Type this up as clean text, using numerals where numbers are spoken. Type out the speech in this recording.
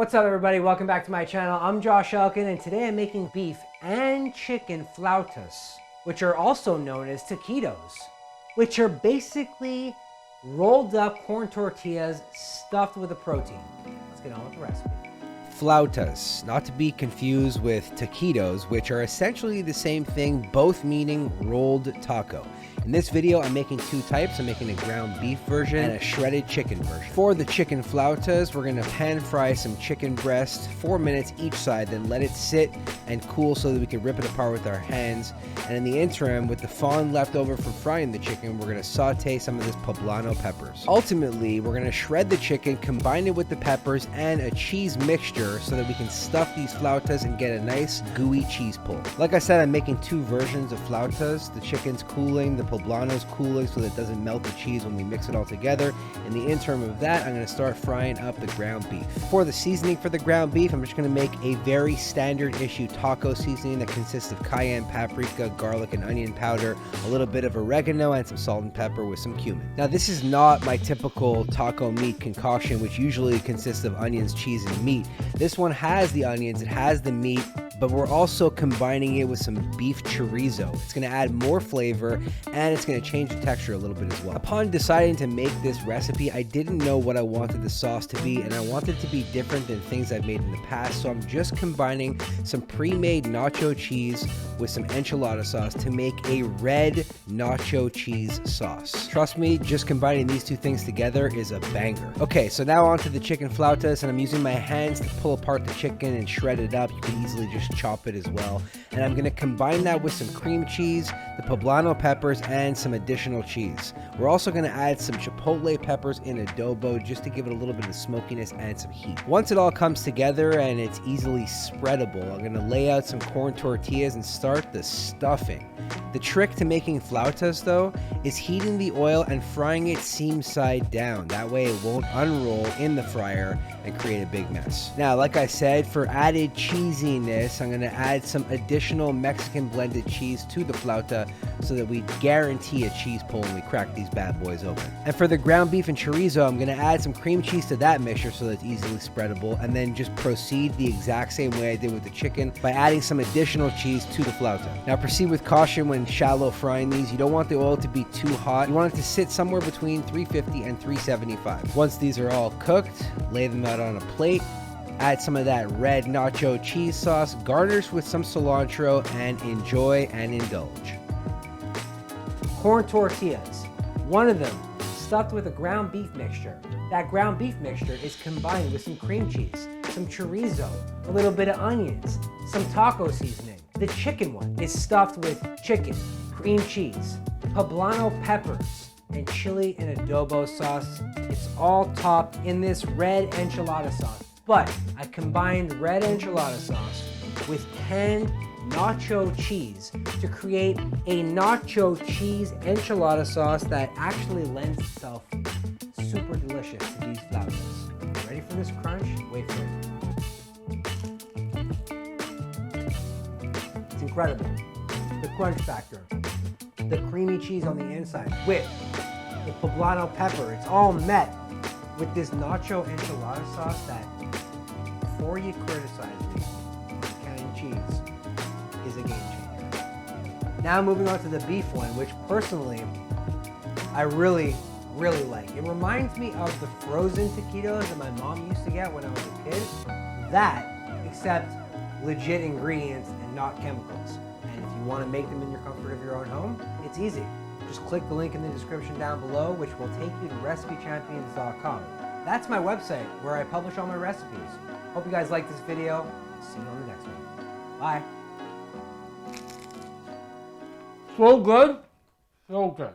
What's up everybody, welcome back to my channel. I'm TheJoshElkin and today I'm making beef and chicken flautas, which are also known as taquitos, which are basically rolled up corn tortillas stuffed with a protein. Let's get on with the recipe. Flautas, not to be confused with taquitos, which are essentially the same thing, both meaning rolled taco. In this video, I'm making two types. I'm making a ground beef version and a shredded chicken version. For the chicken flautas, we're gonna pan fry some chicken breast, 4 minutes each side, then let it sit and cool so that we can rip it apart with our hands. And in the interim, with the fond left over from frying the chicken, we're gonna saute some of this poblano peppers. Ultimately, we're gonna shred the chicken, combine it with the peppers and a cheese mixture so that we can stuff these flautas and get a nice gooey cheese pull. Like I said, I'm making two versions of flautas. The chicken's cooling, the poblano's cooling so that it doesn't melt the cheese when we mix it all together. In the interim of that, I'm going to start frying up the ground beef. For the seasoning for the ground beef, I'm just going to make a very standard issue taco seasoning that consists of cayenne paprika, garlic and onion powder, a little bit of oregano and some salt and pepper with some cumin. Now this is not my typical taco meat concoction, which usually consists of onions, cheese and meat. This one has the onions, it has the meat, but we're also combining it with some beef chorizo. It's gonna add more flavor and it's gonna change the texture a little bit as well. Upon deciding to make this recipe, I didn't know what I wanted the sauce to be, and I wanted it to be different than things I've made in the past, so I'm just combining some pre-made nacho cheese with some enchilada sauce to make a red nacho cheese sauce. Trust me, just combining these two things together is a banger. Okay, so now onto the chicken flautas, and I'm using my hands to pull apart the chicken and shred it up. You can easily just chop it as well. And I'm gonna combine that with some cream cheese, the poblano peppers, and some additional cheese. We're also gonna add some chipotle peppers in adobo just to give it a little bit of smokiness and some heat. Once it all comes together and it's easily spreadable, I'm gonna lay out some corn tortillas and start the stuffing. The trick to making flautas though is heating the oil and frying it seam side down. That way it won't unroll in the fryer and create a big mess. Now, like I said, for added cheesiness, I'm gonna add some additional Mexican blended cheese to the flauta so that we guarantee a cheese pull when we crack these bad boys open. And for the ground beef and chorizo, I'm gonna add some cream cheese to that mixture so that it's easily spreadable, and then just proceed the exact same way I did with the chicken by adding some additional cheese to the flauta. Now proceed with caution when shallow frying these. You don't want the oil to be too hot. You want it to sit somewhere between 350 and 375. Once these are all cooked, lay them out on a plate. Add some of that red nacho cheese sauce, garnish with some cilantro, and enjoy and indulge. Corn tortillas, one of them stuffed with a ground beef mixture. That ground beef mixture is combined with some cream cheese, some chorizo, a little bit of onions, some taco seasoning. The chicken one is stuffed with chicken, cream cheese, poblano peppers, and chili and adobo sauce. It's all topped in this red enchilada sauce. But I combined red enchilada sauce with canned nacho cheese to create a nacho cheese enchilada sauce that actually lends itself super delicious to these flautas. Ready for this crunch? Wait for it. It's incredible. The crunch factor, the creamy cheese on the inside with the poblano pepper, it's all met with this nacho enchilada sauce that, before you criticize me, canned cheese is a game changer. Now moving on to the beef one, which personally I really like. It reminds me of the frozen taquitos that my mom used to get when I was a kid. That, except legit ingredients and not chemicals. And if you want to make them in your comfort of your own home, it's easy. Just click the link in the description down below, which will take you to recipechampions.com. That's my website where I publish all my recipes. Hope you guys like this video. See you on the next one. Bye. So good. So good.